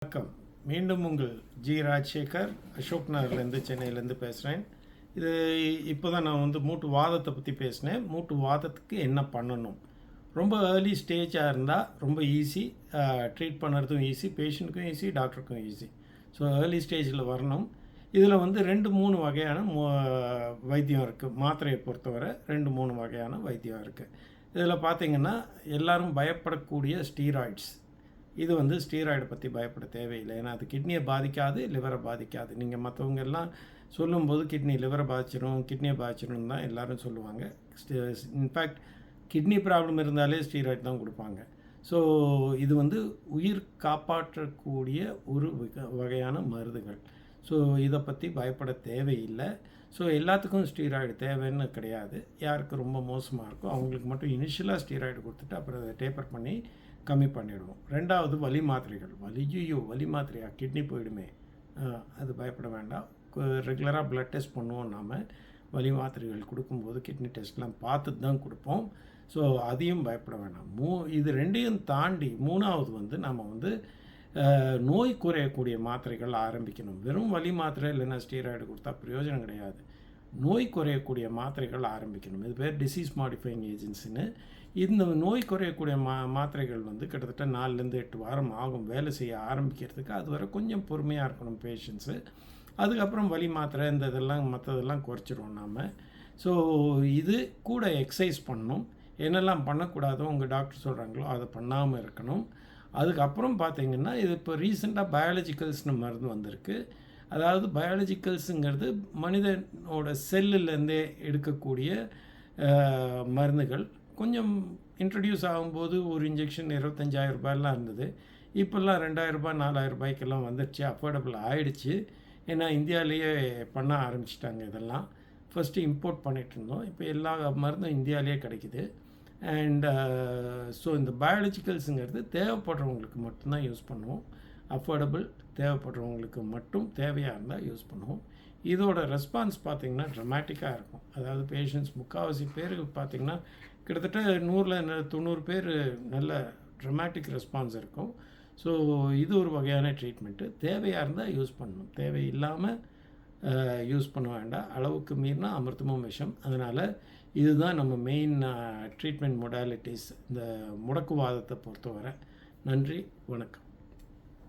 வணக்கம். மீண்டும் உங்கள் ஜி ராஜசேகர் அசோக் நகர்லேருந்து சென்னையிலேருந்து பேசுகிறேன். இது இப்போ தான் நான் மூட்டு வாதத்தை பற்றி பேசினேன். மூட்டு வாதத்துக்கு என்ன பண்ணணும்? ரொம்ப ஏர்லி ஸ்டேஜாக இருந்தால் ரொம்ப ஈஸி, ட்ரீட் பண்ணுறதும் ஈஸி, பேஷண்ட்டுக்கும் ஈஸி, டாக்டருக்கும் ஈஸி. ஸோ ஏர்லி ஸ்டேஜில் வரணும். இதில் 2-3 வகையான வைத்தியம் இருக்குது. மாத்திரையை பொறுத்தவரை 2-3 வகையான வைத்தியம் இருக்குது. இதில் பார்த்திங்கன்னா எல்லோரும் பயப்படக்கூடிய ஸ்டீராய்ட்ஸ். இது ஸ்டீராய்டை பற்றி பயப்பட தேவையில்லை. ஏன்னா அது கிட்னியை பாதிக்காது, லிவரை பாதிக்காது. நீங்கள் மற்றவங்க எல்லாம் சொல்லும்போது லிவரை பாதிச்சிடும், கிட்னியை பாதிச்சிடும் தான் எல்லோரும் சொல்லுவாங்க. இன்ஃபேக்ட் கிட்னி ப்ராப்ளம் இருந்தாலே ஸ்டீராய்டு தான் கொடுப்பாங்க. ஸோ இது உயிர் காப்பாற்றக்கூடிய ஒரு வகையான மருந்துகள். ஸோ இதை பற்றி பயப்பட தேவையில்லை. ஸோ எல்லாத்துக்கும் ஸ்டீராய்டு தேவைன்னு கிடையாது. யாருக்கு ரொம்ப மோசமாக இருக்கோ அவங்களுக்கு மட்டும் இனிஷியலாக ஸ்டீராய்டு கொடுத்துட்டு அப்புறம் அதை டேப்பர் பண்ணி கம்மி பண்ணிவிடுவோம். ரெண்டாவது வலி மாத்திரைகள். வலி மாத்திரையா, கிட்னி போயிடுமே, அது பயப்பட வேண்டாம். ரெகுலராக ப்ளட் டெஸ்ட் பண்ணுவோம். நாம் வலி மாத்திரைகள் கொடுக்கும்போது கிட்னி டெஸ்ட்லாம் பார்த்துட்டு தான் கொடுப்போம். ஸோ அதையும் பயப்பட வேண்டாம். இது ரெண்டையும் தாண்டி மூணாவது நாம் நோய் குறையக்கூடிய மாத்திரைகள் ஆரம்பிக்கணும். வெறும் வலி மாத்திரை இல்லைன்னா ஸ்டீராய்டு கொடுத்தா பிரயோஜனம் கிடையாது. நோய் குறையக்கூடிய மாத்திரைகள் ஆரம்பிக்கணும். இது பேர் டிசீஸ் மாடிஃபைங் ஏஜென்ட்ஸ்னு. இந்த நோய் குறையக்கூடிய மாத்திரைகள் கிட்டத்தட்ட 4-8 வாரம் ஆகும் வேலை செய்ய ஆரம்பிக்கிறதுக்கு. அது வரை கொஞ்சம் பொறுமையாக இருக்கணும் பேஷண்ட்ஸு. அதுக்கப்புறம் வலி மாத்திரை மற்றதெல்லாம் குறைச்சிடுவோம் நாம். ஸோ இது கூட எக்ஸசைஸ் பண்ணணும். என்னெல்லாம் பண்ணக்கூடாதோ உங்கள் டாக்டர் சொல்கிறாங்களோ அதை பண்ணாமல் இருக்கணும். அதுக்கப்புறம் பார்த்திங்கன்னா இது இப்போ ரீசெண்டாக பயாலஜிக்கல்ஸ்னு மருந்து வந்திருக்கு. அதாவது பயாலஜிக்கல்ஸுங்கிறது மனிதனோட செல்லுலேருந்தே எடுக்கக்கூடிய மருந்துகள். கொஞ்சம் இன்ட்ரடியூஸ் ஆகும்போது ஒரு இன்ஜெக்ஷன் 25,000 ரூபாயெல்லாம் இருந்தது. இப்போல்லாம் 2,000 ரூபாய் 4,000 ரூபாய்க்கெல்லாம் வந்துடுச்சு, அஃபோர்டபுள் ஆகிடுச்சு. ஏன்னா இந்தியாவிலேயே பண்ண ஆரம்பிச்சிட்டாங்க. இதெல்லாம் ஃபஸ்ட்டு இம்போர்ட் பண்ணிகிட்டு இருந்தோம், இப்போ எல்லா மருந்தும் இந்தியாவிலேயே கிடைக்குது. அண்ட் ஸோ இந்த பயாலஜிக்கல்ஸுங்கிறது தேவைப்படுறவங்களுக்கு மட்டும்தான் யூஸ் பண்ணுவோம். அஃபோர்டபுள், தேவைப்படுறவங்களுக்கு மட்டும் தேவையாக இருந்தால் யூஸ் பண்ணுவோம். இதோட ரெஸ்பான்ஸ் பார்த்திங்கன்னா ட்ரமேட்டிக்காக இருக்கும். அதாவது பேஷண்ட்ஸ் முக்கால்வாசி பேருக்கு பார்த்திங்கன்னா கிட்டத்தட்ட 100-90 பேர் நல்ல ட்ரமேட்டிக் ரெஸ்பான்ஸ் இருக்கும். ஸோ இது ஒரு வகையான ட்ரீட்மெண்ட்டு. தேவையாக இருந்தால் யூஸ் பண்ணணும், தேவையில்லாமல் யூஸ் பண்ண வேண்டாம். அளவுக்கு மீறினா அமிர்தமும் விஷம். அதனால் இதுதான் நம்ம மெயின் ட்ரீட்மெண்ட் மொடாலிட்டிஸ் இந்த முடக்குவாதத்தை பொறுத்தவரை. நன்றி, வணக்கம்.